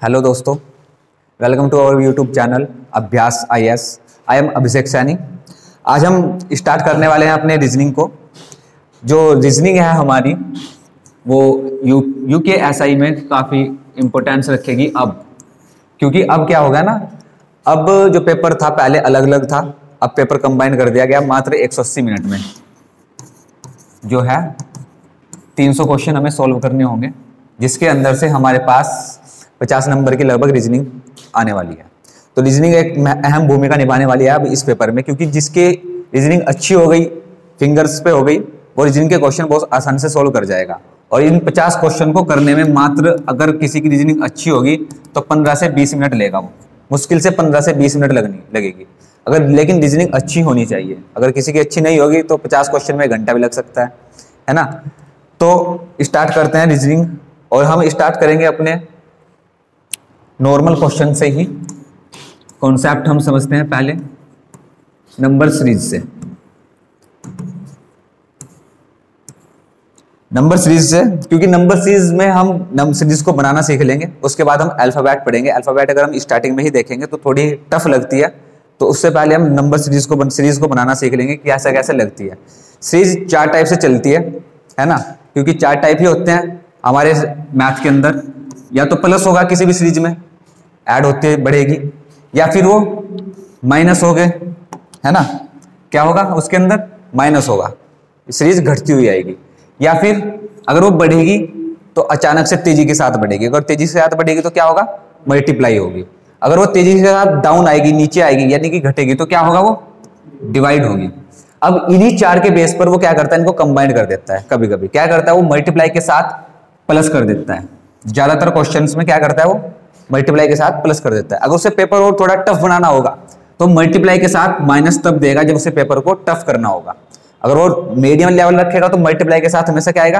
Hello दोस्तों, welcome to our YouTube channel Abhyas IAS. I am Abhishek Saini. आज हम स्टार्ट करने वाले हैं अपने रीजनिंग को। जो रीजनिंग है हमारी वो यूकेएसआई में काफ़ी इम्पोर्टेंस रखेगी अब, क्योंकि अब क्या होगा ना, अब जो पेपर था पहले अलग अलग था, अब पेपर कंबाइन कर दिया गया मात्र 180 मिनट में। जो है 300 क्वेश्चन हमें सॉल्व करने होंगे, जिसके अंदर से हमारे पास 50 नंबर की लगभग रीजनिंग आने वाली है। तो रीजनिंग एक अहम भूमिका निभाने वाली है अब इस पेपर में, क्योंकि जिसके रीजनिंग अच्छी हो गई, फिंगर्स पे हो गई, वो रीजनिंग के क्वेश्चन बहुत आसानी से सॉल्व कर जाएगा। और इन 50 क्वेश्चन को करने में मात्र, अगर किसी की रीजनिंग अच्छी होगी तो 15 से 20 मिनट लेगा, वो मुश्किल से 15 से 20 मिनट लगेगी अगर, लेकिन रीजनिंग अच्छी होनी चाहिए। अगर किसी की अच्छी नहीं होगी तो 50 क्वेश्चन में घंटा भी लग सकता है ना। तो स्टार्ट करते हैं रीजनिंग, और हम स्टार्ट करेंगे अपने नॉर्मल क्वेश्चन से ही। कॉन्सेप्ट हम समझते हैं पहले नंबर सीरीज से। नंबर सीरीज से, क्योंकि नंबर सीरीज में हम नंबर सीरीज को बनाना सीख लेंगे, उसके बाद हम अल्फाबेट पढ़ेंगे। अल्फाबेट अगर हम स्टार्टिंग में ही देखेंगे तो थोड़ी टफ लगती है, तो उससे पहले हम नंबर सीरीज को बनाना सीख लेंगे कि कैसे कैसे लगती है। सीरीज 4 टाइप से चलती है ना, क्योंकि 4 टाइप ही होते हैं हमारे मैथ के अंदर। या तो प्लस होगा किसी भी सीरीज में, ऐड होते बढ़ेगी, या फिर वो माइनस हो गए, है ना। क्या होगा उसके अंदर? माइनस होगा, सीरीज घटती हुई आएगी। या फिर अगर वो बढ़ेगी तो अचानक से तेजी के साथ बढ़ेगी। अगर तेजी के साथ बढ़ेगी तो क्या होगा? मल्टीप्लाई होगी। अगर वो तेजी के साथ डाउन आएगी, नीचे आएगी, यानी कि घटेगी, तो क्या होगा? वो डिवाइड होगी। अब इन्हीं 4 के बेस पर वो क्या करता है, इनको कंबाइन कर देता है। कभी कभी क्या करता है, वो मल्टीप्लाई के साथ प्लस कर देता है। ज्यादातर क्वेश्चंस में क्या करता है, वो मल्टीप्लाई के साथ प्लस कर देता है। अगर उसे पेपर और थोड़ा टफ बनाना होगा तो मल्टीप्लाई के साथ माइनस तब देगा जब उसे पेपर को टफ करना होगा। अगर वो मीडियम लेवल रखेगा तो मल्टीप्लाई के साथ हमेशा क्या आएगा?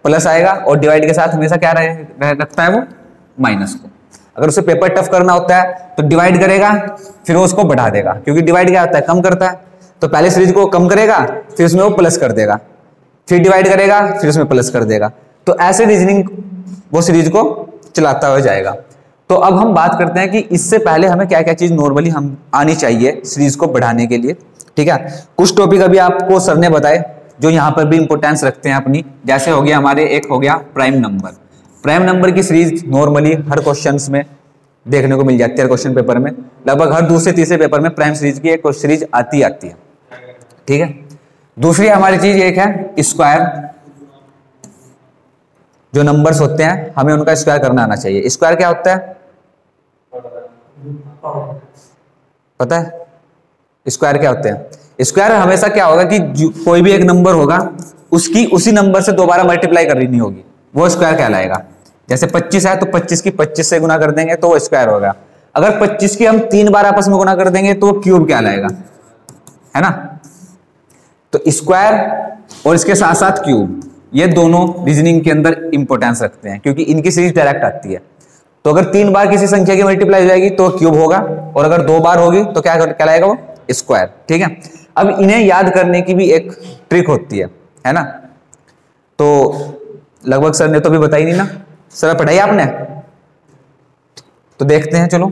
प्लस आएगा। और डिवाइड के साथ हमेशा क्या रखता है वो? माइनस को। अगर उसे पेपर टफ करना होता है तो डिवाइड करेगा, फिर वो उसको बढ़ा देगा, क्योंकि डिवाइड क्या होता है? कम करता है। तो पहले सीरीज को कम करेगा, फिर उसमें वो प्लस कर देगा, फिर डिवाइड करेगा, फिर उसमें प्लस कर देगा। तो ऐसे रीजनिंग वो सीरीज को चलाता हुआ जाएगा। तो अब हम बात करते हैं कि इससे पहले हमें क्या क्या चीज नॉर्मली हम आनी चाहिए सीरीज को बढ़ाने के लिए। ठीक है, कुछ टॉपिक अभी आपको सर ने बताए जो यहाँ पर भी इंपॉर्टेंस रखते हैं अपनी। जैसे हो गया हमारे, एक हो गया प्राइम नंबर। प्राइम नंबर की सीरीज नॉर्मली हर क्वेश्चंस में देखने को मिल जाती है। क्वेश्चन पेपर में लगभग हर दूसरे तीसरे पेपर में प्राइम सीरीज की एक सीरीज आती है। ठीक है, दूसरी हमारी चीज एक है स्क्वायर। जो नंबर्स होते हैं हमें उनका स्क्वायर करना आना चाहिए। स्क्वायर क्या होता है पता है? स्क्वायर क्या होते हैं? स्क्वायर हमेशा क्या होगा कि कोई भी एक नंबर होगा, उसकी उसी नंबर से दोबारा मल्टीप्लाई करनी होगी, वो स्क्वायर कहलाएगा। जैसे 25 है तो 25 की 25 से गुना कर देंगे तो वो स्क्वायर होगा। अगर 25 की हम 3 बार आपस में गुना कर देंगे तो वो क्यूब कहलाएगा, है ना। तो स्क्वायर और इसके साथ साथ क्यूब, ये दोनों रीजनिंग के अंदर इंपॉर्टेंस रखते हैं, क्योंकि इनकी सीरीज डायरेक्ट आती है। तो अगर 3 बार किसी संख्या की मल्टीप्लाई हो जाएगी तो क्यूब होगा, और अगर 2 बार होगी तो क्या कहलाएगा? वो स्क्वायर। ठीक है, अब इन्हें याद करने की भी एक ट्रिक होती है ना। तो लगभग सर ने तो भी बताई नहीं ना, सर पढ़ाई आपने? तो देखते हैं, चलो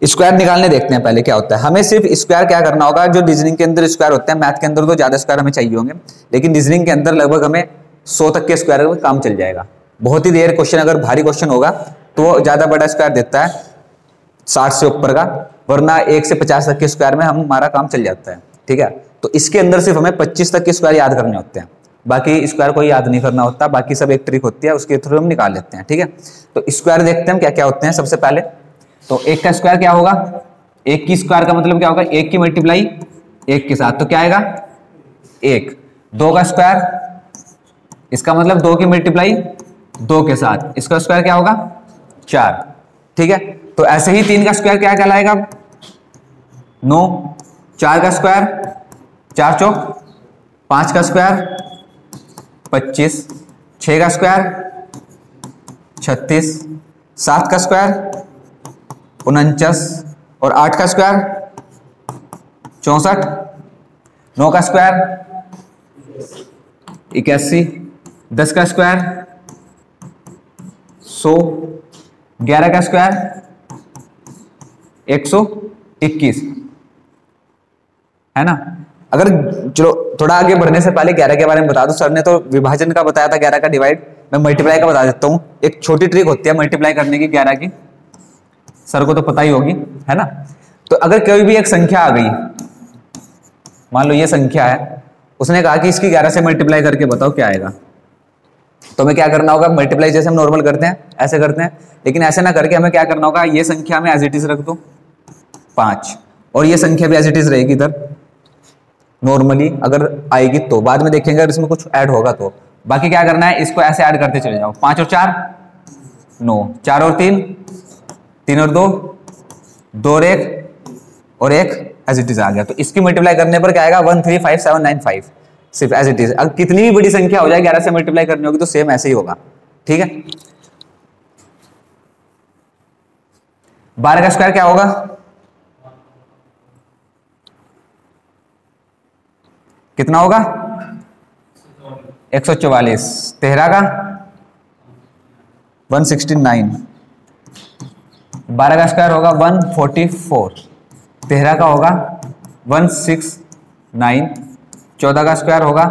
स्क्वायर निकालने देखते हैं पहले क्या होता है। हमें सिर्फ स्क्वायर क्या करना होगा, जो रीजनिंग के अंदर स्क्वायर होते हैं, मैथ के अंदर तो ज्यादा स्क्वायर हमें चाहिए होंगे, लेकिन रीजनिंग के अंदर लगभग हमें 100 तक के स्क्वायर में काम चल जाएगा। बहुत ही रेयर क्वेश्चन, अगर भारी क्वेश्चन होगा तो वो ज्यादा बड़ा स्क्वायर देता है 60 से ऊपर का, वरना 1 से 50 तक के स्क्वायर में हमारा काम चल जाता है। ठीक है, तो इसके अंदर सिर्फ हमें 25 तक के स्क्वायर याद करने होते हैं, बाकी स्क्वायर को याद नहीं करना होता। बाकी सब एक ट्रिक होती है, उसके थ्रू हम निकाल लेते हैं। ठीक है, तो स्क्वायर देखते हैं क्या क्या होते हैं। सबसे पहले तो 1 का स्क्वायर क्या होगा? 1 की स्क्वायर का मतलब क्या होगा? 1 की मल्टीप्लाई 1 के साथ, तो क्या आएगा? 1। 2 का स्क्वायर, इसका मतलब 2 की मल्टीप्लाई 2 के साथ, इसका स्क्वायर क्या होगा? 4। ठीक है, तो ऐसे ही 3 का स्क्वायर क्या कहलाएगा? 9। 4 का स्क्वायर 4 चौक 5 का स्क्वायर 25। 6 का स्क्वायर 36। 7 का स्क्वायर 49, और 8 का स्क्वायर 64। 9 का स्क्वायर 81। 10 का स्क्वायर 100। 11 का स्क्वायर 121, है ना। अगर चलो थोड़ा आगे बढ़ने से पहले 11 के बारे में बता दो, सर ने तो विभाजन का बताया था 11 का डिवाइड, मैं मल्टीप्लाई का बता देता हूं। एक छोटी ट्रिक होती है मल्टीप्लाई करने की 11 की, सर को तो पता ही होगी, है ना। तो अगर कोई भी एक संख्या आ गई, मान लो ये संख्या है, उसने कहा कि इसकी 11 से मल्टीप्लाई करके बताओ क्या आएगा, तो हमें क्या करना होगा, मल्टीप्लाई जैसे हम नॉर्मल करते हैं ऐसे करते हैं, लेकिन ऐसे ना करके हमें क्या करना होगा, ये संख्या में एज इट इज रख दो 5, और ये संख्या भी एज इट इज रहेगी इधर नॉर्मली, अगर आएगी तो बाद में देखेंगे अगर इसमें कुछ ऐड होगा तो। बाकी क्या करना है, इसको ऐसे ऐड करते चले जाओ, 5 और 4 9, 4 और 3 3 और 2 2 और 1 और 1 एज इट इज आ गया। तो इसकी मल्टीप्लाई करने पर क्या आएगा 135795, सिर्फ एज इट इज। अगर कितनी भी बड़ी संख्या हो जाए 11 से मल्टीप्लाई करनी होगी तो सेम ऐसे ही होगा, ठीक है। 12 का स्क्वायर क्या होगा, कितना होगा 144, 13 का 169, 12 का स्क्वायर होगा 144, 13 का होगा 169, 14 का स्क्वायर होगा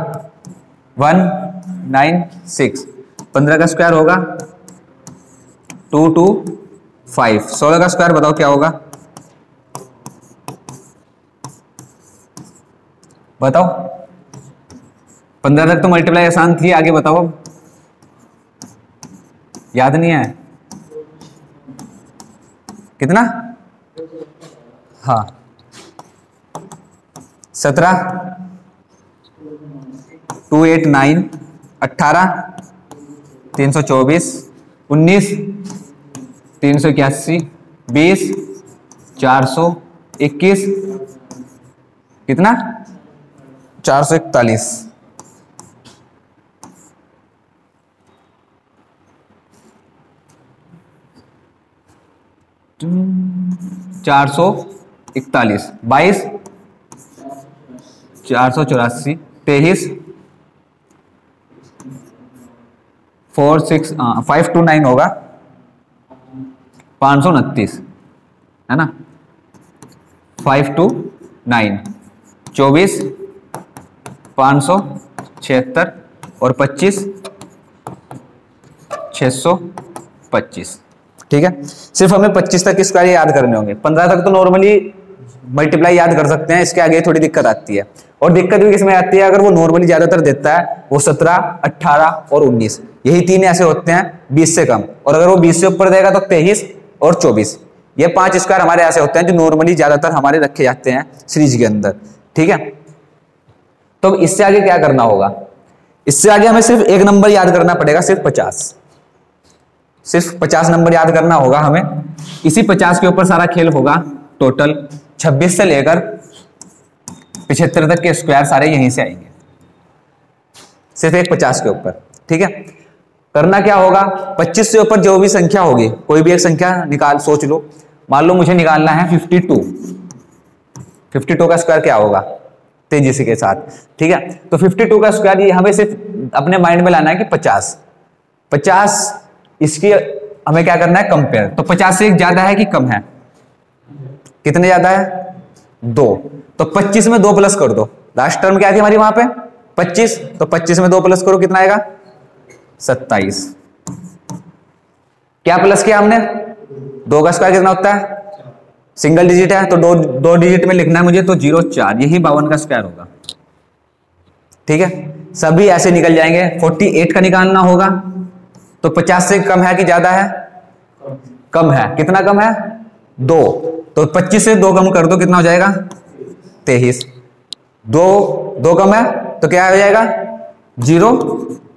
196, 15 का स्क्वायर होगा 225, 16 का स्क्वायर बताओ क्या होगा, बताओ। 15 तक तो मल्टीप्लाई आसान थी, आगे बताओ अब, याद नहीं है कितना, हाँ 17 289, 18 324, 19 381, 20 400, 21 कितना 441, 441, 22 484, 23 529 होगा 529, है ना 529, 24 576 और 25 625, ठीक है। सिर्फ हमें 25 तक स्क्वायर याद करने होंगे, 15 तक तो नॉर्मली मल्टीप्लाई याद कर सकते हैं, इसके आगे थोड़ी दिक्कत आती है। और दिक्कत भी किसमें आती है, अगर वो नॉर्मली ज्यादातर देता है वो 17 18 और 19, यही तीन ऐसे होते हैं 20 से कम, और अगर वो 20 से ऊपर देगा तो 23 और 24, ये 5 स्क्वायर हमारे ऐसे होते हैं जो नॉर्मली ज्यादातर हमारे रखे जाते हैं सीरीज के अंदर, ठीक है। तो इससे आगे क्या करना होगा, इससे आगे हमें सिर्फ एक नंबर याद करना पड़ेगा, सिर्फ 50 नंबर याद करना होगा हमें। इसी 50 के ऊपर सारा खेल होगा, टोटल 26 से लेकर 75 तक के स्क्वायर सारे यहीं से आएंगे, सिर्फ एक 50 के ऊपर, ठीक है। करना क्या होगा, 25 से ऊपर जो भी संख्या होगी, कोई भी एक संख्या निकाल, सोच लो, मान लो मुझे निकालना है 52 का स्क्वायर क्या होगा, तेजी से के साथ, ठीक है। तो 52 का स्क्वायर ये हमें सिर्फ अपने माइंड में लाना है कि 50 इसकी हमें क्या करना है, कंपेयर। तो 50 से ज्यादा है कि कम है, कितने ज्यादा है 2, तो 25 में 2 प्लस कर दो, लास्ट टर्म क्या थी हमारी वहां पे 25, तो 25 में 2 प्लस करो कितना आएगा 27। क्या प्लस किया हमने, 2 का स्क्वायर कितना होता है, सिंगल डिजिट है तो दो डिजिट में लिखना है मुझे, तो 0 4, यही 52 का स्क्वायर होगा, ठीक है। सभी ऐसे निकल जाएंगे। 48 का निकालना होगा, तो 50 से कम है कि ज्यादा है, कम है, कितना कम है 2, तो 25 से 2 कम कर दो, कितना हो जाएगा 23, 2 कम है तो क्या हो जाएगा 0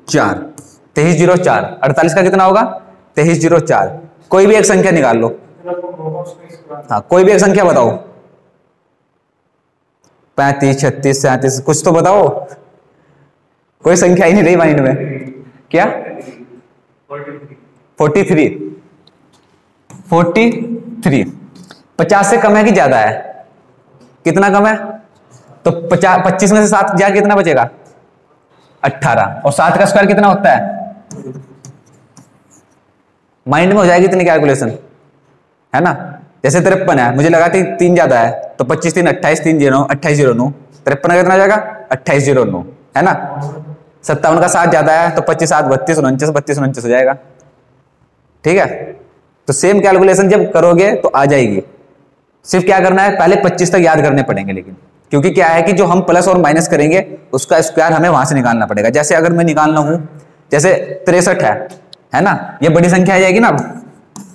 4, 23 0 4, 48 का कितना होगा 23 0 4। कोई भी एक संख्या निकाल लो, हाँ कोई भी एक संख्या बताओ, 35 36 37, कुछ तो बताओ, कोई संख्या ही नहीं रही माइंड में, क्या 43 50 से कम है कि ज्यादा है, कितना कम है, तो 25 में से 7 जा कितना बचेगा 18, और 7 का स्क्वायर कितना होता है माइंड में हो जाएगी इतनी कैलकुलेशन, है ना। जैसे 53 है, मुझे लगा 3 ज्यादा है, तो 25 3 28 3 0 28 0 9, 53 का कितना हो जाएगा 28 0 9, है ना। 57 का 7 ज्यादा है, तो 25 7 32 29 32 29 हो जाएगा, ठीक है। तो सेम कैलकुलेशन जब करोगे तो आ जाएगी। सिर्फ क्या करना है, पहले 25 तक याद करने पड़ेंगे, लेकिन क्योंकि क्या है कि जो हम प्लस और माइनस करेंगे उसका स्क्वायर हमें वहां से निकालना पड़ेगा। जैसे अगर मैं निकालना हूं, जैसे 63 है ना, ये बड़ी संख्या आ जाएगी ना,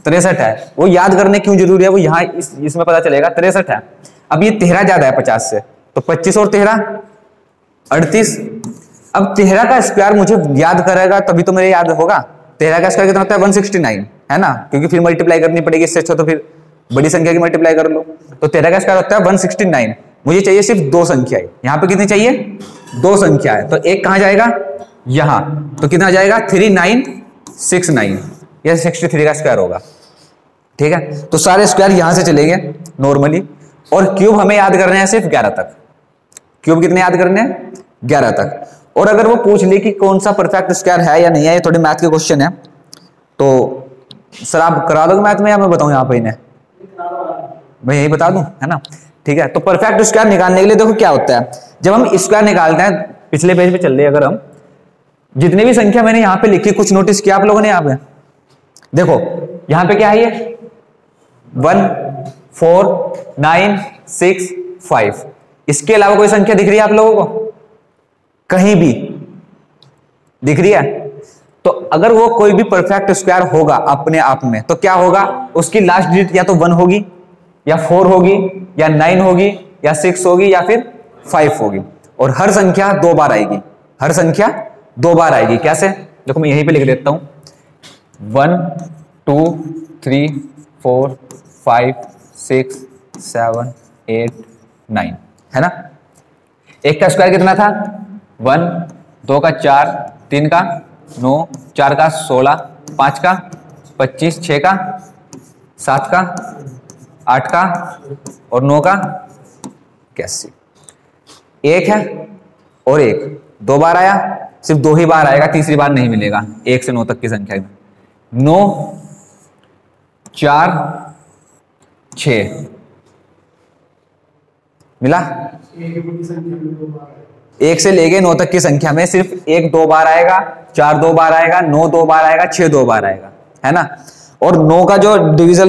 63 है, वो याद करने क्यों जरूरी है, वो यहाँ इसमें पता चलेगा। 63 है, अब ये 13 ज्यादा है 50 से, तो 25 और 13 38। अब 13 का स्क्वायर मुझे याद करेगा तभी तो मेरे याद होगा। 13 का स्क्वायर कितना होता है 169, है ना, क्योंकि फिर मल्टीप्लाई करनी पड़ेगी, इससे अच्छा तो फिर बड़ी संख्या की मल्टीप्लाई कर लो। तो 13 का स्क्वायर होता है 169। मुझे चाहिए सिर्फ 2 संख्याएं, यहाँ पे कितनी चाहिए 2 संख्या है, तो एक कहां जाएगा यहां, तो कितना जाएगा 3969, यह 63 का स्क्वायर होगा, ठीक है। तो सारे स्क्वायर यहां से चलेंगे नॉर्मली, और क्यूब हमें याद करने हैं सिर्फ 11 तक। क्यूब कितने याद करने हैं 11 तक। और अगर वो पूछ ले कि कौन सा परफेक्ट स्क्वायर है या नहीं है, ये थोड़े मैथ के क्वेश्चन है, तो सर आप करा दोगे मैथ में या मैं बताऊं यहाँ पे इन्हें, मैं यही बता दूं, है ना, ठीक है। तो परफेक्ट स्क्वायर निकालने के लिए देखो क्या होता है, जब हम स्क्वायर निकालते हैं, पिछले पेज पे चल रहे, अगर हम जितनी भी संख्या मैंने यहाँ पे लिखी, कुछ नोटिस किया आप लोगों ने, यहाँ पे देखो, यहाँ पे क्या है ये 1 4 9 6 5, इसके अलावा कोई संख्या दिख रही है आप लोगों को कहीं भी दिख रही है? तो अगर वो कोई भी परफेक्ट स्क्वायर होगा अपने आप में, तो क्या होगा, उसकी लास्ट डिजिट या तो 1 होगी या 4 होगी या 9 होगी या 6 होगी या फिर 5 होगी, और हर संख्या 2 बार आएगी, हर संख्या 2 बार आएगी। कैसे, देखो मैं यहीं पे लिख देता हूं 1 2 3 4 5 6 7 8 9, है ना। एक का स्क्वायर कितना था 1, 2 का 4, 3 का 9, 4 का 16, 5 का 25, 6 का 7 का 8 का और 9 का 81। एक है और एक 2 बार आया, सिर्फ 2 ही बार आएगा, तीसरी बार नहीं मिलेगा 1 से 9 तक की संख्या में। 9 4 6 मिला, 1 से लेके 9 तक की संख्या में सिर्फ 1 2 बार आएगा, 4 2 बार आएगा, 9 2 बार आएगा, 6 2 बार आएगा, है ना। और 9 का जो डिविजन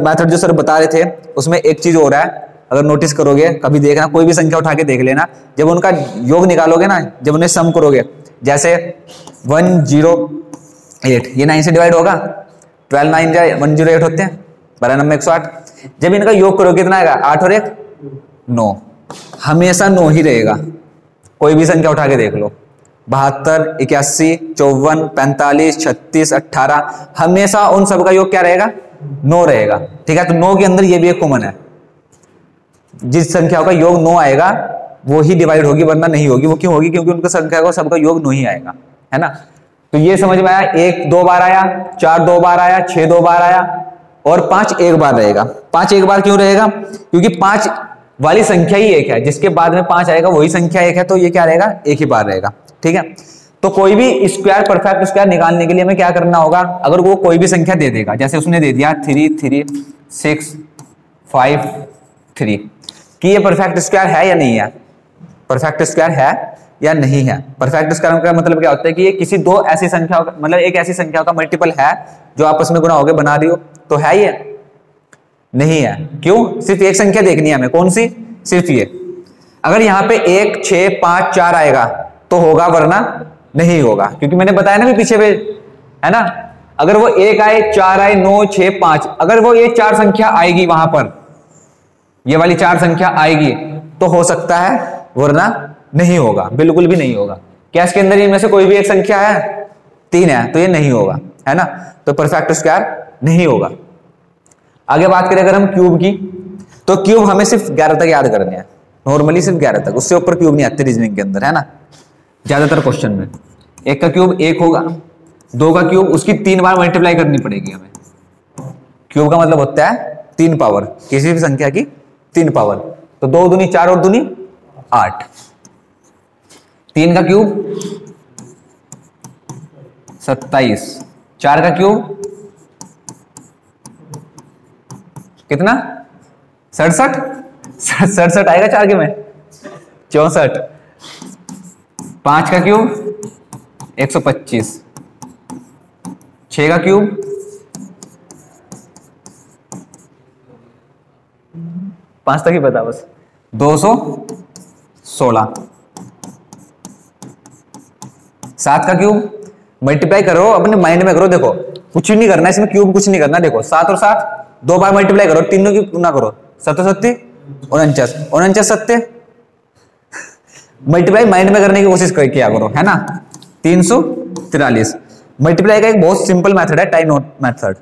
मेथड जो सर बता रहे थे, उसमें एक चीज हो रहा है, अगर नोटिस करोगे, कभी देखना, कोई भी संख्या उठा के देख लेना, जब उनका योग निकालोगे ना, जब उन्हें सम करोगे, जैसे 108, ये 9 से डिवाइड होगा, 12 9 जाए 108 होते हैं, 12 9 108। जब इनका योग करोगे कितना आएगा 8 और 1 9, हमेशा 9 ही रहेगा। कोई भी संख्या उठा के देख लो, 72 81 54 45 36 18, हमेशा उन सब का योग क्या रहेगा 9 रहेगा, ठीक है। तो 9 के अंदर ये भी एक कॉमन है, जिस संख्या का योग 9 आएगा वो ही डिवाइड होगी, वरना नहीं होगी। वो क्यों होगी, क्योंकि उनका संख्या का सबका योग 9 ही आएगा, है ना। तो ये समझ में आया, 1 2 बार आया, 4 2 बार आया, 6 2 बार आया, और 5 1 बार रहेगा। 5 1 बार क्यों रहेगा, क्योंकि 5 वाली संख्या ही एक है, जिसके बाद में 5 आएगा वही संख्या एक है, तो ये क्या रहेगा एक ही बार रहेगा, ठीक है। तो कोई भी स्क्वायर परफेक्ट स्क्वायर निकालने के लिए हमें क्या करना होगा, अगर वो कोई भी संख्या दे देगा, जैसे उसने दे दिया 3 3 6 5 3, कि ये परफेक्ट स्क्वायर है या नहीं है, परफेक्ट स्क्वायर है या नहीं है। परफेक्ट स्क्वायर का मतलब क्या होता है कि ये किसी दो ऐसी संख्याओं का, मतलब एक ऐसी संख्याओं का मल्टीपल है जो आपस में गुणा होकर बना रही हो, तो है ये नहीं है। क्यों, सिर्फ एक संख्या देखनी है हमें, कौन सी, सिर्फ ये। अगर यहाँ पे 1 6 5 4 आएगा तो होगा, वरना नहीं होगा, क्योंकि मैंने बताया ना भी पीछे पे, है ना। अगर वो 1 आए 4 आए 9 6 5, अगर वो ये 4 संख्या आएगी वहां पर, ये वाली 4 संख्या आएगी तो हो सकता है, वरना नहीं होगा, बिल्कुल भी नहीं होगा। क्या इसके अंदर इनमें से कोई भी एक संख्या है 3 है, तो ये नहीं होगा, है ना। तो परफेक्ट स्क्वायर नहीं होगा। आगे बात करें अगर हम क्यूब की, तो क्यूब हमें सिर्फ 11 तक याद करने हैं, नॉर्मली सिर्फ 11 तक, उससे ऊपर क्यूब नहीं आते रीजनिंग के अंदर, है ना, ज्यादातर क्वेश्चन में। 1 का क्यूब 1 होगा, 2 का क्यूब उसकी 3 बार मल्टीप्लाई करनी पड़ेगी हमें। क्यूब का मतलब होता है 3 पावर, किसी भी संख्या की 3 पावर, तो 2 दूनी 4 और दूनी 8। 3 का क्यूब 27, 4 का क्यूब कितना 67, 67 आएगा 4 के में 64, 5 का क्यूब 125, 6 का क्यूब 5 तक ही पता बस 216, 7 का क्यूब मल्टीप्लाई करो अपने माइंड में करो, देखो कुछ नहीं करना इसमें, क्यूब कुछ नहीं करना, देखो 7 और 7 2 बार मल्टीप्लाई करो, तीनों की गुना करो, 7 7 49, 49 7 मल्टीप्लाई माइंड में करने की कोशिश किया करो, है ना। 343 मल्टीप्लाई का एक बहुत सिंपल मेथड है, टाई नोट मेथड,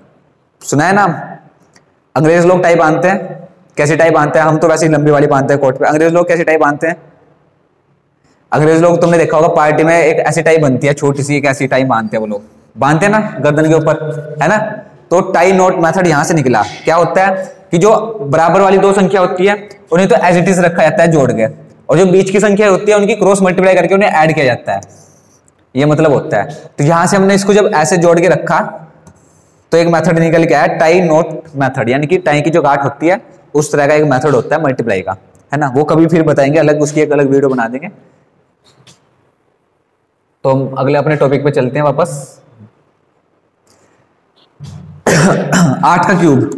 सुना है नाम। अंग्रेज लोग टाई बांधते हैं, कैसी टाई बांधते हैं, हम तो वैसे ही लंबी वाली बांधते हैं कोट पे, अंग्रेज लोग कैसी टाई बांधते हैं। अंग्रेज लोग तुमने देखा होगा पार्टी में एक ऐसी टाई बनती है छोटी सी, एक ऐसी टाई बांधते हैं वो लोग, बांधते हैं ना गर्दन के ऊपर, है ना। तो टाई नोट मेथड यहां से निकला। क्या होता है कि जो बराबर वाली दो संख्या होती है उन्हें तो एज इट इज रखा जाता है जोड़ के, और जो बीच की संख्या होती है उनकी क्रॉस मल्टीप्लाई करके उन्हें ऐड किया जाता है, ये मतलब होता है। तो यहां से हमने इसको जब ऐसे जोड़ के रखा तो एक मेथड निकल के आया टाई नोट मेथड, यानी कि टाई की जो गांठ होती है उस तरह का एक मेथड होता है मल्टीप्लाई का, है ना। वो कभी फिर बताएंगे, अलग उसकी एक अलग वीडियो बना देंगे। तो हम अगले अपने टॉपिक पे चलते हैं वापस। 8 का क्यूब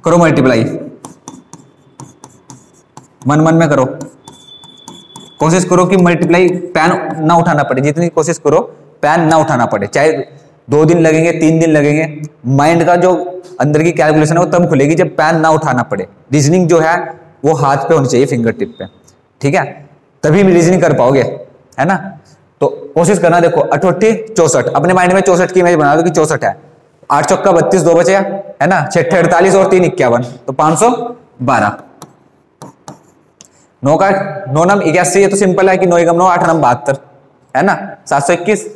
करो मल्टीप्लाई, मन में करो, कोशिश करो कि मल्टीप्लाई पैन ना उठाना पड़े, जितनी कोशिश करो पैन ना उठाना पड़े, चाहे 2 दिन लगेंगे 3 दिन लगेंगे, माइंड का जो अंदर की कैलकुलेशन है वो तब खुलेगी जब पैन ना उठाना पड़े। रीजनिंग जो है वो हाथ पे होनी चाहिए, फिंगर टिप पे, ठीक है, तभी रीजनिंग कर पाओगे, है ना। तो कोशिश करना, देखो 68 64, अपने माइंड में 64 की इमेज बना दो कि 64 है, 8 चौका 32 2 बचे, है ना, 6 48 और 3 51, तो 512। 9 का 9 नम 81, ये तो सिंपल है कि 9 एकम 9 8 नम 72, है ना, 721।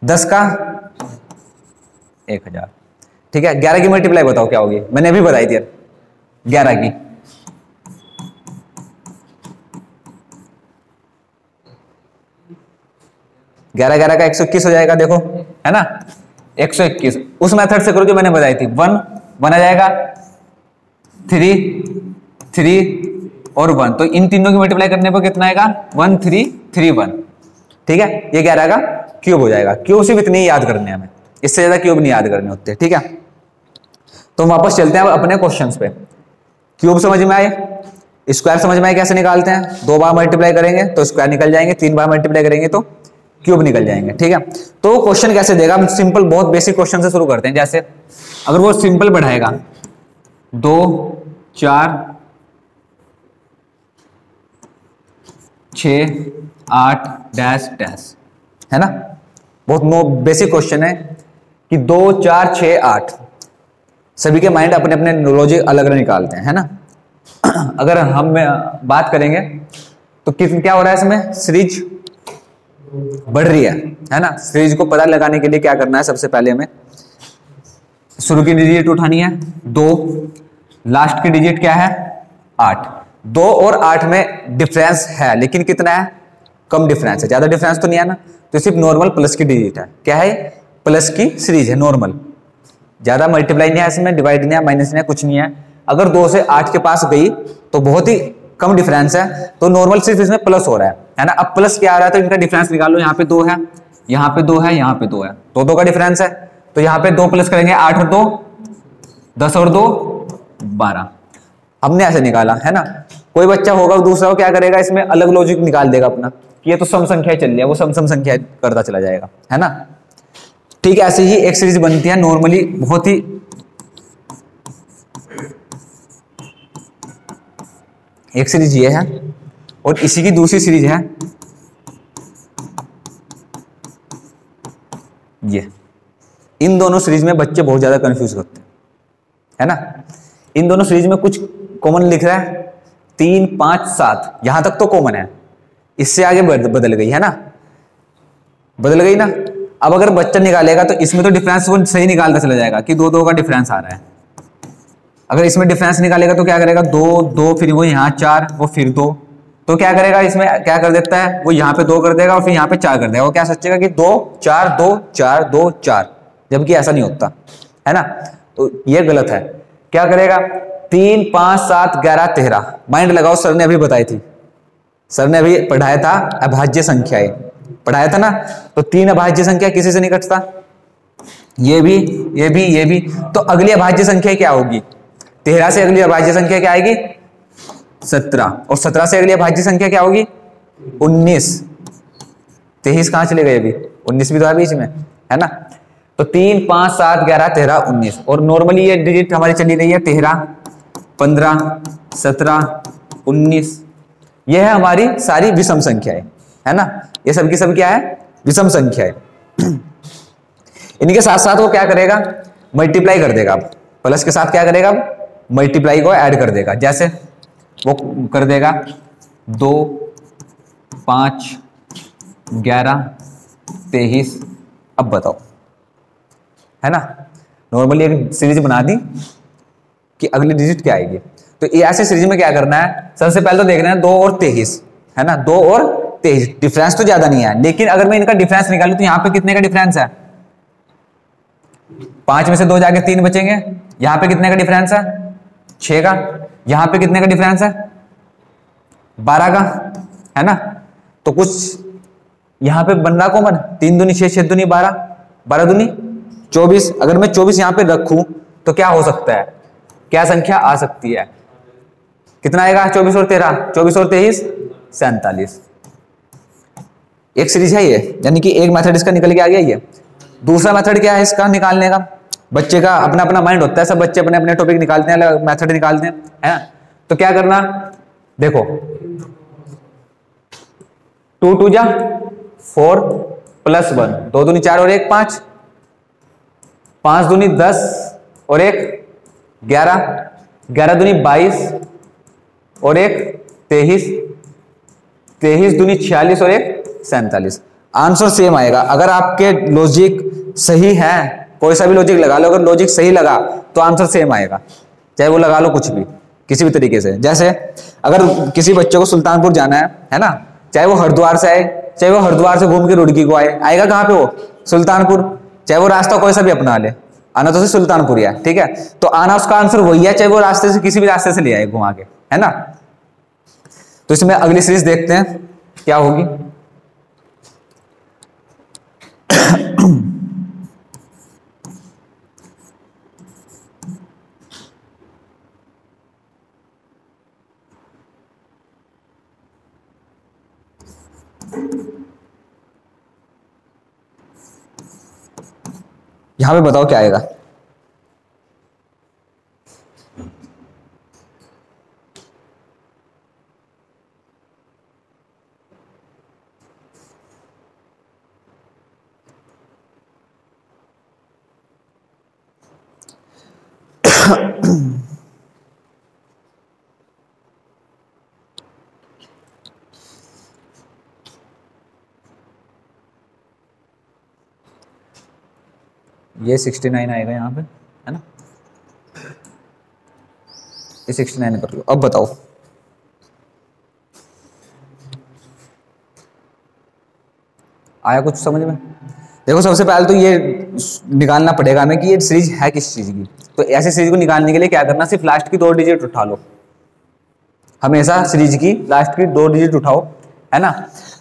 10 का 1000, ठीक है। 11 की मल्टीप्लाई बताओ क्या होगी, मैंने अभी बताई थी 11 की, 11 का 121 हो जाएगा, देखो, है ना, 121। उस मेथड से करो जो मैंने बताई थी, 1 1 आ जाएगा, 3 3 और 1, तो इन तीनों की मल्टीप्लाई करने पर कितना आएगा 1331, ठीक है। ये 11 का क्यूब हो जाएगा। क्यूब सिर्फ इतने ही याद करने हैं हमें, इससे ज्यादा क्यूब नहीं याद करने होते, ठीक है। तो वापस चलते हैं अपने क्वेश्चंस पे। क्यूब समझ में आए, स्क्वायर समझ में आए, कैसे निकालते हैं, 2 बार मल्टीप्लाई करेंगे तो स्क्वायर निकल जाएंगे, 3 बार मल्टीप्लाई करेंगे तो क्यूब निकल जाएंगे, ठीक है। तो क्वेश्चन कैसे देगा, हम सिंपल बहुत बेसिक क्वेश्चन से शुरू करते हैं। जैसे अगर वो सिंपल बढ़ाएगा 2 4 6 8 डैश डैश, है ना, बहुत बेसिक क्वेश्चन है कि 2 4 6 8, सभी के माइंड अपने अपने लॉजिक अलग अलग निकालते हैं, है ना। अगर हम बात करेंगे तो क्या हो रहा है इसमें, सीरीज बढ़ रही है ना। सीरीज को पता लगाने के लिए क्या करना है, सबसे पहले हमें शुरू की डिजिट उठानी है 2, लास्ट की डिजिट क्या है 8। 2 और 8 में डिफरेंस है, लेकिन कितना है, कम डिफरेंस है, ज्यादा डिफरेंस तो नहीं है ना, तो सिर्फ नॉर्मल प्लस की डिजिट है। क्या है, प्लस की सीरीज है, नॉर्मल, ज्यादा मल्टीप्लाई नहीं है इसमें, डिवाइड नहीं है, माइनस नहीं है, कुछ नहीं है। अगर 2 से 8 के पास गई तो बहुत ही कम डिफरेंस है, तो नॉर्मल सिर्फ इसमें प्लस हो रहा है ना। अब प्लस क्या आ रहा है, तो इनका डिफरेंस निकाल लो, यहाँ पे 2 है, यहाँ पे 2 है, यहाँ पे 2 है, तो 2 का डिफरेंस है, तो यहाँ पे 2 प्लस करेंगे, 8 और 2 10 और 2 12, हमने ऐसे निकाला, है ना। कोई बच्चा होगा दूसरा, वो क्या करेगा, इसमें अलग लॉजिक निकाल देगा अपना कि ये तो सम संख्या चल रही है, वो सम संख्या करता चला जाएगा, है ना। ठीक है, ऐसे ही एक सीरीज बनती है नॉर्मली, बहुत ही एक सीरीज ये है और इसी की दूसरी सीरीज है ये। इन दोनों सीरीज में बच्चे बहुत ज्यादा कंफ्यूज करते हैं, है ना। इन दोनों सीरीज में कुछ कॉमन लिख रहा है, 3 5 7, यहां तक तो कॉमन है, इससे आगे बदल गई, है ना, बदल गई ना। अब अगर बच्चा निकालेगा तो इसमें तो डिफरेंस वो सही निकालता चला जाएगा कि 2 2 का डिफरेंस आ रहा है। अगर इसमें डिफरेंस निकालेगा तो क्या करेगा, 2 2, फिर वो यहाँ 4, वो फिर 2, तो क्या करेगा, इसमें क्या कर देता है, वो यहाँ पे 2 कर देगा और फिर यहाँ पे 4 कर देगा। वो क्या सोचेगा कि 2 4 2 4 2 4, जबकि ऐसा नहीं होता है ना, तो ये गलत है। क्या करेगा, 3 5 7 11 13, माइंड लगाओ, सर ने अभी बताई थी, सर ने अभी पढ़ाया था अभाज्य संख्याएं, पढ़ाया था ना। तो 3 अभाज्य संख्या किसी से नहीं कटता, ये भी ये भी ये भी, तो अगली अभाज्य संख्या क्या होगी, 13 से अगली अभाज्य संख्या क्या आएगी 17, और 17 से अगली अभाज्य संख्या क्या होगी 19। 23 कहां चले गए, अभी 19 भी तो है बीच में, है ना। तो 3 5 7 11 13 19, और नॉर्मली ये डिजिट हमारी चली रही है 13 15 17 19। ये है हमारी सारी विषम संख्याएं, है ना, ये सब की सब क्या है, विषम संख्याएं। इनके साथ साथ वो क्या करेगा, मल्टीप्लाई कर देगा, प्लस के साथ क्या करेगा, मल्टीप्लाई को ऐड कर देगा। जैसे वो कर देगा 2 5 11 23। अब बताओ, है ना, नॉर्मली एक सीरीज बना दी कि अगली डिजिट क्या आएगी। तो ये ऐसे सीरीज में क्या करना है, सबसे पहले तो देखना है 2 और 23, है ना, 2 और 23, डिफरेंस तो ज्यादा नहीं है, लेकिन अगर मैं इनका डिफरेंस निकालूं तो यहाँ पे कितने का डिफरेंस है, 5 में से 2 जाके 3 बचेंगे। यहाँ पे कितने का डिफरेंस है 6 का, यहाँ पे कितने का डिफरेंस है 12 का, है ना। तो कुछ यहाँ पे बन रहा कॉमन, 3 दूनी 6 6 दूनी 12 12 दूनी 24। अगर मैं 24 यहाँ पे रखूं तो क्या हो सकता है, क्या संख्या आ सकती है, कितना आएगा 24 और 13, 24 और 23 47। एक सीरीज है ये, यानी कि एक मेथड इसका निकल के आ गया। ये दूसरा मेथड क्या है इसका निकालने का, बच्चे का अपना अपना माइंड होता है, सब बच्चे अपने अपने टॉपिक निकालते हैं, मेथड निकालते हैं, है ना। तो क्या करना, देखो 2 2 जा 4 + 1, 2 दूनी 4 और 1 5, 5 दूनी 10 और 1 11, 11 दूनी 22 और 1 23, 23 दूनी 46 और 1 47। आंसर सेम आएगा। अगर आपके लॉजिक सही है, कोई सा भी लॉजिक लगा लो, अगर लॉजिक सही लगा तो आंसर सेम आएगा, चाहे वो लगा लो कुछ भी किसी भी तरीके से। जैसे अगर किसी बच्चे को सुल्तानपुर जाना है ना, चाहे वो हरिद्वार से आए, चाहे वो हरिद्वार से घूम के रुड़की को आए, आएगा कहाँ पे वो सुल्तानपुर, चाहे वो रास्ता कोई सा भी अपना ले, आना तो सुल्तानपुर ही है, ठीक है। तो आना उसका आंसर वही है, चाहे वो रास्ते से किसी भी रास्ते से ले आए घुमा के, है ना। तो इसमें अगली सीरीज देखते हैं क्या होगी। यहां पे बताओ क्या आएगा, ये 69 आएगा यहाँ पे, है ना, ये 69 कर लो। अब बताओ आया कुछ समझ में। देखो सबसे पहले तो ये निकालना पड़ेगा हमें कि ये सीरीज है किस चीज की। तो ऐसी सीरीज को निकालने के लिए क्या करना, सिर्फ लास्ट की 2 डिजिट उठा लो, हमेशा सीरीज की लास्ट की 2 डिजिट उठाओ, है ना।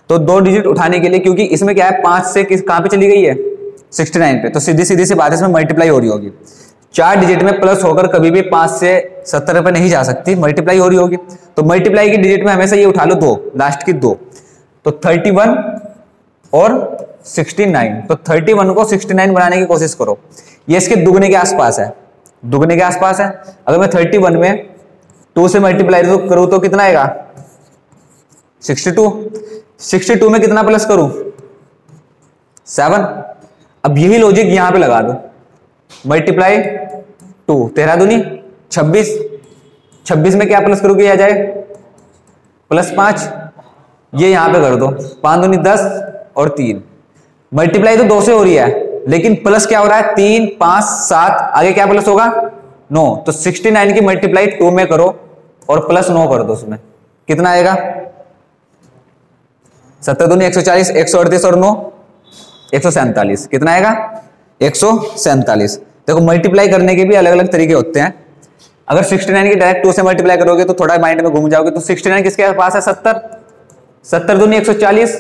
तो 2 डिजिट उठाने के लिए, क्योंकि इसमें क्या है 5 से कहां पे चली गई है 69 पे, तो सीधी सीधी सी बात है इसमें मल्टीप्लाई हो रही होगी। 4 डिजिट में प्लस होकर कभी भी 5 से 70 पे नहीं जा सकती, मल्टीप्लाई हो रही होगी। तो मल्टीप्लाई की डिजिट में हमेशा ये उठा लो 2, लास्ट की 2, तो 31 और 69। तो 31 को 69 बनाने की कोशिश करो, ये इसके दुगने के आसपास है, दुगने के आसपास है। अगर मैं 31 में 2 से मल्टीप्लाई करूं तो कितना आएगा 62, 62 में कितना प्लस करूं 7। अब यही लॉजिक यहां पे लगा दो, मल्टीप्लाई 2, 13 दूनी 26, 26 में क्या प्लस करोगे आ जाए +5, ये यहां पे कर दो, 5 दूनी 10 और 3। मल्टीप्लाई तो 2 से हो रही है, लेकिन प्लस क्या हो रहा है 3 5 7, आगे क्या प्लस होगा 9। तो 69 की मल्टीप्लाई 2 में करो और +9 कर दो, उसमें कितना आएगा 7 दूनी 140, 138 और 9 147, कितना आएगा 147। देखो मल्टीप्लाई करने के भी अलग अलग तरीके होते हैं। अगर 69 की डायरेक्ट 2 से मल्टीप्लाई करोगे तो थोड़ा माइंड में घूम जाओगे। तो 69 किसके पास है? 70। 70 दूनी 140,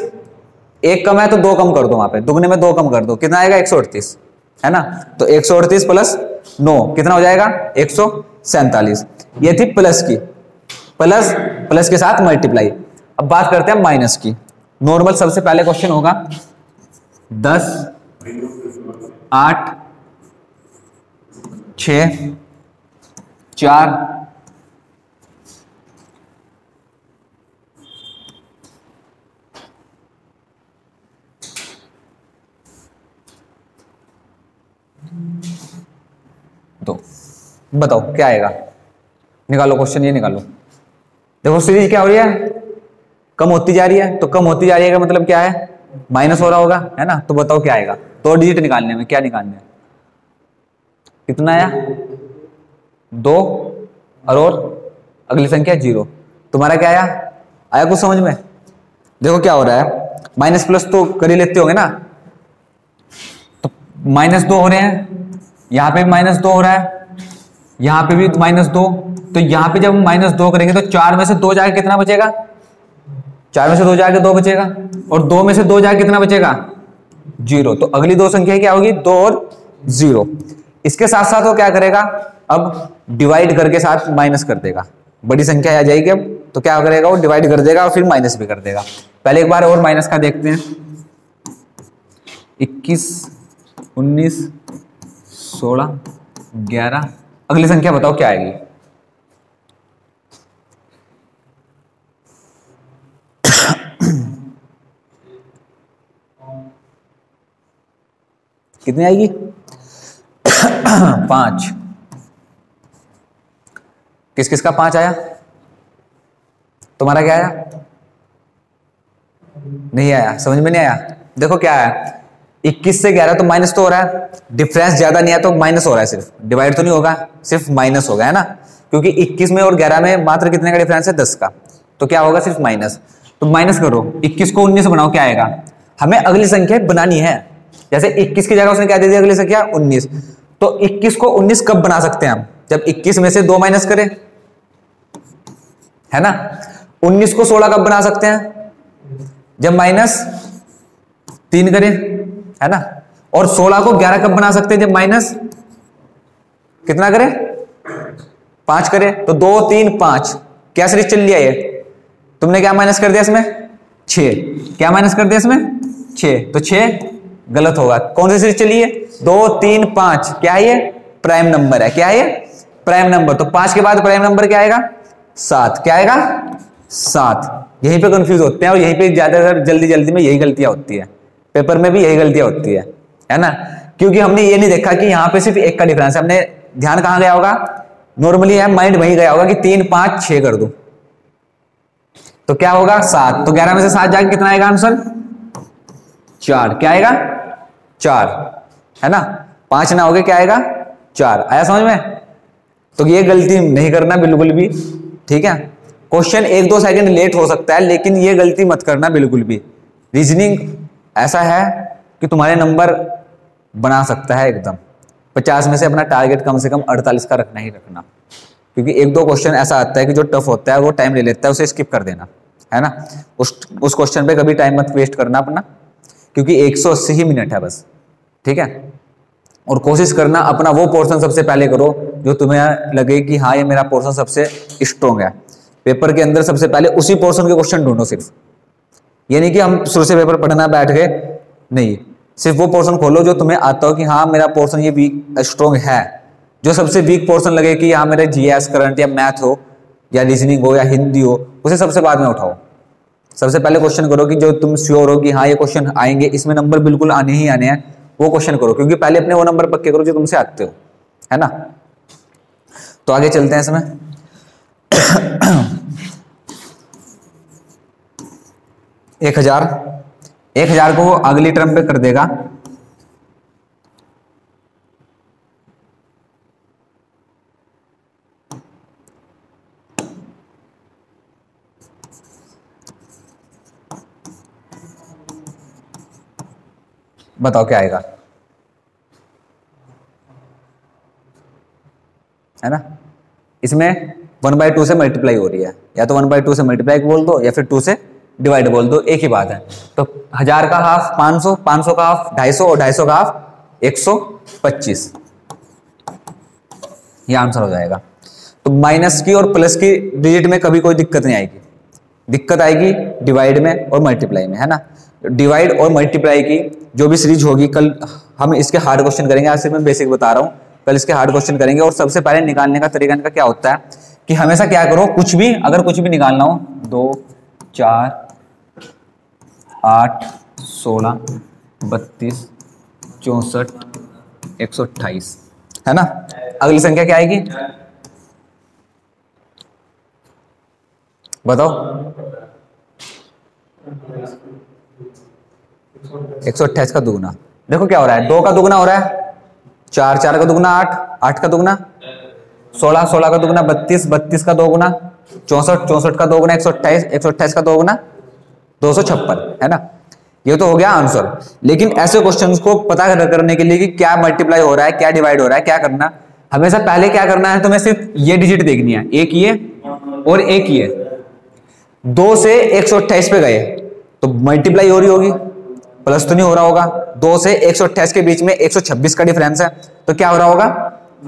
एक कम है तो 2 कम कर दो, वहां पे दुगने में 2 कम कर दो, कितना आएगा? 138, है ना। तो 138 प्लस 9 कितना हो जाएगा? 147। ये थी प्लस की, प्लस प्लस के साथ मल्टीप्लाई। अब बात करते हैं माइनस की। नॉर्मल सबसे पहले क्वेश्चन होगा 10, 8, 6, 4, 2। बताओ क्या आएगा? निकालो क्वेश्चन, ये निकालो। देखो सीरीज क्या हो रही है? कम होती जा रही है। तो कम होती जा रही है का मतलब क्या है? माइनस हो रहा होगा, है ना। तो बताओ क्या आएगा? दो डिजिट निकालने में क्या निकालने है? कितना आया? 2 और अगली संख्या 0। तुम्हारा क्या आया? आया कुछ समझ में? देखो क्या हो रहा है, माइनस प्लस तो कर ही लेते होंगे ना। तो -2 हो रहे हैं, यहां पे भी -2 हो रहा है, यहां पे भी -2। तो यहां पे जब हम -2 करेंगे तो 4 में से 2 जाके कितना बचेगा? 4 में से 2 जाके 2 बचेगा, और 2 में से 2 जाके कितना बचेगा? 0। तो अगली दो संख्या क्या होगी? 2 और 0। इसके साथ साथ वो क्या करेगा? अब डिवाइड करके साथ माइनस कर देगा। बड़ी संख्या आ जाएगी अब, तो क्या करेगा? वो डिवाइड कर देगा और फिर माइनस भी कर देगा। पहले एक बार और माइनस का देखते हैं। 21, 19, 16, 11। अगली संख्या बताओ क्या आएगी? कितनी आएगी? 5। किस किस का 5 आया? तुम्हारा क्या आया? नहीं आया, समझ में नहीं आया। देखो क्या है, 21 से 11 तो माइनस तो हो रहा है, डिफरेंस ज्यादा नहीं है तो माइनस हो रहा है, सिर्फ डिवाइड तो नहीं होगा, सिर्फ माइनस होगा, है ना। क्योंकि 21 में और 11 में मात्र कितने का डिफरेंस है? 10 का। तो क्या होगा? सिर्फ माइनस। तो माइनस करो, 21 को 19 बनाओ, क्या आएगा? हमें अगली संख्या बनानी है। जैसे 21 की जगह उसने क्या दे दिया? अगली संख्या 19। तो 21 को 19 कब बना सकते हैं हम? जब 21 में से 2 माइनस करें, है ना। 19 को 16 कब बना सकते हैं? जब -3 करें, है ना। और 16 को 11 कब बना सकते हैं? जब माइनस कितना करें? 5 करें। तो 2, 3, 5 क्या सीरीज चल लिया ये? तुमने क्या माइनस कर दिया इसमें? 6। क्या माइनस कर दिया इसमें? 6। तो 6 गलत होगा। कौन सी सीरीज चली है? 2, 3, 5। क्या है ये? प्राइम नंबर है। क्या है ये? Prime number. तो 5 के बाद प्राइम नंबर क्या आएगा? 7। क्या आएगा? 7। यहीं पे कंफ्यूज होते हैं और यहीं पे ज्यादातर जल्दी जल्दी में यही गलतियां होती है। पेपर में भी यही गलतियां होती है ना। क्योंकि हमने ये नहीं देखा कि यहाँ पे सिर्फ 1 का डिफरेंस है। हमने ध्यान कहाँ गया होगा? नॉर्मली है माइंड वहीं गया होगा कि 3, 5, 6 कर दूं तो क्या होगा? 7। तो 11 में से 7 जाके कितना आएगा आंसर? 4। क्या आएगा? 4, है ना। 5 ना होगे, क्या आएगा? 4। आया समझ में? तो ये गलती नहीं करना बिल्कुल भी, ठीक है। क्वेश्चन 1-2 सेकंड लेट हो सकता है, लेकिन ये गलती मत करना बिल्कुल भी। रीजनिंग ऐसा है कि तुम्हारे नंबर बना सकता है एकदम। 50 में से अपना टारगेट कम से कम 48 का रखना ही रखना। क्योंकि 1-2 क्वेश्चन ऐसा आता है कि जो टफ होता है वो टाइम ले लेता है, उसे स्किप कर देना, है ना। उस क्वेश्चन पे कभी टाइम मत वेस्ट करना अपना, क्योंकि 180 ही मिनट है बस, ठीक है। और कोशिश करना अपना वो पोर्शन सबसे पहले करो जो तुम्हें लगे कि हाँ ये मेरा पोर्शन सबसे स्ट्रॉन्ग है। पेपर के अंदर सबसे पहले उसी पोर्शन के क्वेश्चन ढूंढो सिर्फ। ये नहीं कि हम शुरू से पेपर पढ़ना बैठ गए, नहीं। सिर्फ वो पोर्शन खोलो जो तुम्हें आता हो कि हाँ मेरा पोर्शन ये वीक स्ट्रॉन्ग है। जो सबसे वीक पोर्शन लगे कि हाँ मेरा जीएस, करंट या मैथ हो या रीजनिंग हो या हिंदी हो, उसे सबसे बाद में उठाओ। सबसे पहले क्वेश्चन करो कि जो तुम श्योर हो कि हाँ ये क्वेश्चन आएंगे, इसमें नंबर बिल्कुल आने ही आने हैं, वो क्वेश्चन करो। क्योंकि पहले अपने वो नंबर पक्के करो जो तुमसे आते हो, है ना। तो आगे चलते हैं इसमें। 1000 को वो अगली टर्म पे कर देगा। बताओ क्या आएगा? है ना। इसमें 1/2 से मल्टीप्लाई हो रही है, या तो 1/2 से मल्टीप्लाई बोल दो या फिर 2 से डिवाइड बोल दो, एक ही बात है। तो 1000 का हाफ 500, 500 का हाफ 250 और 250 का हाफ 125, ये आंसर हो जाएगा। तो माइनस की और प्लस की डिजिट में कभी कोई दिक्कत नहीं आएगी, दिक्कत आएगी डिवाइड में और मल्टीप्लाई में, है ना। डिवाइड और मल्टीप्लाई की जो भी सीरीज होगी, कल हम इसके हार्ड क्वेश्चन करेंगे, आज सिर्फ मैं बेसिक बता रहा हूँ, कल इसके हार्ड क्वेश्चन करेंगे। और सबसे पहले निकालने का तरीका इनका क्या होता है कि हमेशा क्या करो, कुछ भी अगर कुछ भी निकालना हो, 2 4 8 16 32 64 128, है ना। अगली संख्या क्या आएगी बताओ। 128 का दुगना, देखो क्या हो रहा है, 2 का दुगना हो रहा है 4, 4 का दुगना 8, 8 का दुगना 16, 16 का दुगना 32, 32 का दोगुना 64, 64 का दोगुना 128, 128 का दोगुना 256, है ना। ये तो हो गया आंसर। लेकिन ऐसे क्वेश्चंस को पता करने के लिए कि क्या मल्टीप्लाई हो रहा है, क्या डिवाइड हो रहा है, क्या करना, हमेशा पहले क्या करना है, तुम्हें सिर्फ ये डिजिट देखनी है, एक ये और एक ये। 2 से 128 पे गए तो मल्टीप्लाई हो रही होगी, प्लस तो नहीं हो रहा होगा। 2 से 128 के बीच में 126 का डिफरेंस है, तो क्या हो रहा होगा,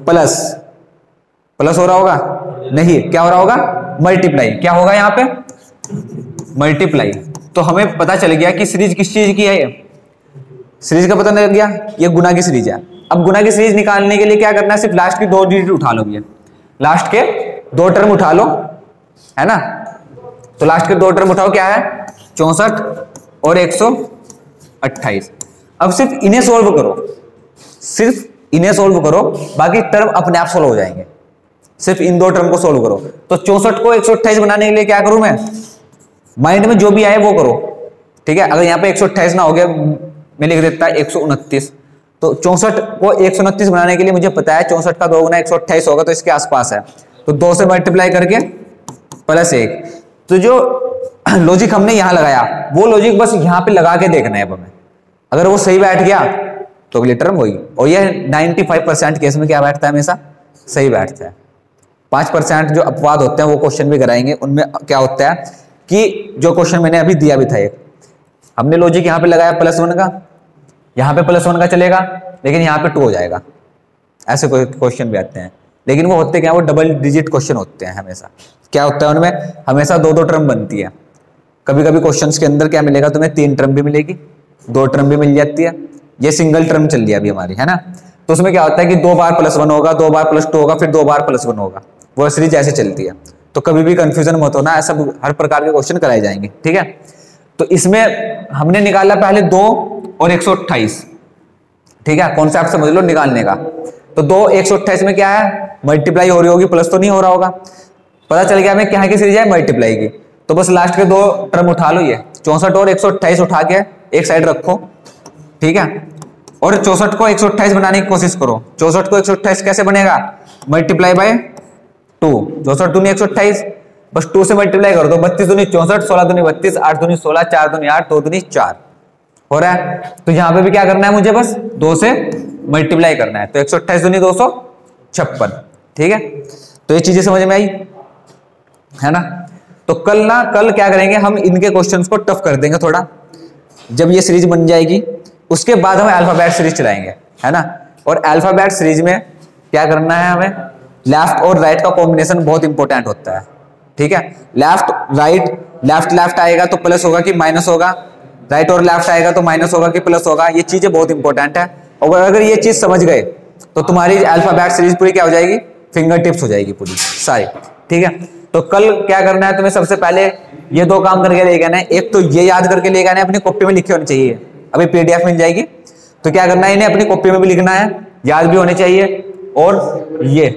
प्लस, प्लस हो रहा होगा, नहीं, क्या हो रहा होगा, मल्टीप्लाई। क्या होगा यहाँ पे, मल्टीप्लाई। तो हमें पता चल गया कि सीरीज किस चीज की है, ये सीरीज का पता लग गया, ये गुना की सीरीज है। अब गुना की सीरीज निकालने के लिए क्या करना है, सिर्फ लास्ट की 2 डिजिट उठा लो, ये लास्ट के 2 टर्म उठा लो, है ना। तो लास्ट के 2 टर्म उठाओ, क्या है 64 और 128। अब सिर्फ इन्हें सोल्व करो, सिर्फ इन्हें सोल्व करो, बाकी टर्म अपने आप सोल्व हो जाएंगे। सिर्फ इन 2 टर्म को सोल्व करो। तो 64 को 128 बनाने के लिए क्या करूं मैं, माइंड में जो भी आए वो करो, ठीक है। अगर यहाँ पे 128 ना हो गया, मैं लिख देता है 129। तो 64 को 129 बनाने के लिए मुझे पता है 64 का 2 गुना 128 होगा, तो इसके आसपास है। तो 2 से मल्टीप्लाई करके प्लस 1। तो जो लॉजिक हमने यहां लगाया, वो लॉजिक बस यहां पे लगा के देखना है अब हमें। अगर वो सही बैठ गया तो अगली टर्म होगी। और ये 95% केस में क्या बैठता है, हमेशा सही बैठता है। 5% जो अपवाद होते हैं वो क्वेश्चन भी कराएंगे, उनमें क्या होता है कि जो क्वेश्चन मैंने अभी दिया भी था, एक हमने लॉजिक यहाँ पे लगाया +1 का, यहाँ पे +1 का चलेगा, लेकिन यहाँ पे 2 हो जाएगा। ऐसे कोई क्वेश्चन भी आते हैं, लेकिन वो होते क्या, वो डबल डिजिट क्वेश्चन होते हैं हमेशा। क्या होता है उनमें, हमेशा 2-2 टर्म बनती है। कभी कभी क्वेश्चंस के अंदर क्या मिलेगा तुम्हें, 3 टर्म भी मिलेगी, 2 टर्म भी मिल जाती है। ये सिंगल टर्म चल रही है अभी हमारी, है ना। तो उसमें क्या होता है कि 2 बार +1 होगा, 2 बार +2 होगा, फिर 2 बार +1 होगा। वो सीरीज ऐसे चलती है। तो कभी भी कंफ्यूजन मत होना, ऐसा हर प्रकार के क्वेश्चन कराए जाएंगे, ठीक है। तो इसमें हमने निकाला पहले 2 और 128, ठीक है। कॉन्सेप्ट समझ लो निकालने का। तो 2 128 में क्या है, मल्टीप्लाई हो रही होगी, प्लस तो नहीं हो रहा होगा। पता चल गया हमें क्या की सीरीज है, मल्टीप्लाई की। तो बस लास्ट के 2 टर्म उठा लो, ये 64 और 128 उठा के एक साइड रखो, ठीक है। और 64 को 128 बनाने की कोशिश करो। 64 को 128 कैसे बनेगा, मल्टीप्लाई बाय 2। 64 दूनी 128, बस 2 से मल्टीप्लाई कर दो। 32 दूनी 64, 16 दूनी 32, 8 दूनी 16, 4 दूनी 8, 2 दूनी 4 हो रहा है। तो यहाँ पे भी क्या करना है मुझे, बस 2 से मल्टीप्लाई करना है। तो 128 दूनी 256, ठीक है। तो ये चीजें समझ में आई, है ना। तो कल क्या करेंगे, हम इनके क्वेश्चंस को टफ कर देंगे थोड़ा। जब ये सीरीज बन जाएगी उसके बाद हम अल्फाबेट सीरीज चलाएंगे, है ना। और अल्फाबेट सीरीज में क्या करना है, हमें लेफ्ट और राइट का कॉम्बिनेशन बहुत इंपॉर्टेंट होता है, ठीक है। लेफ्ट राइट, लेफ्ट आएगा तो प्लस होगा कि माइनस होगा, राइट और लेफ्ट आएगा तो माइनस होगा कि प्लस होगा। ये चीजें बहुत इंपॉर्टेंट है। और अगर ये चीज समझ गए तो तुम्हारी अल्फाबेट सीरीज पूरी क्या हो जाएगी, फिंगर टिप्स हो जाएगी पूरी सारी, ठीक है। तो कल क्या करना है, तुम्हें सबसे पहले ये 2 काम करके लेके आना है। एक तो ये याद करके लेके आना है, अपनी कॉपी में लिखे होने चाहिए। अभी PDF मिल जाएगी, तो क्या करना है, इन्हें अपनी कॉपी में भी लिखना है, याद भी होने चाहिए। और ये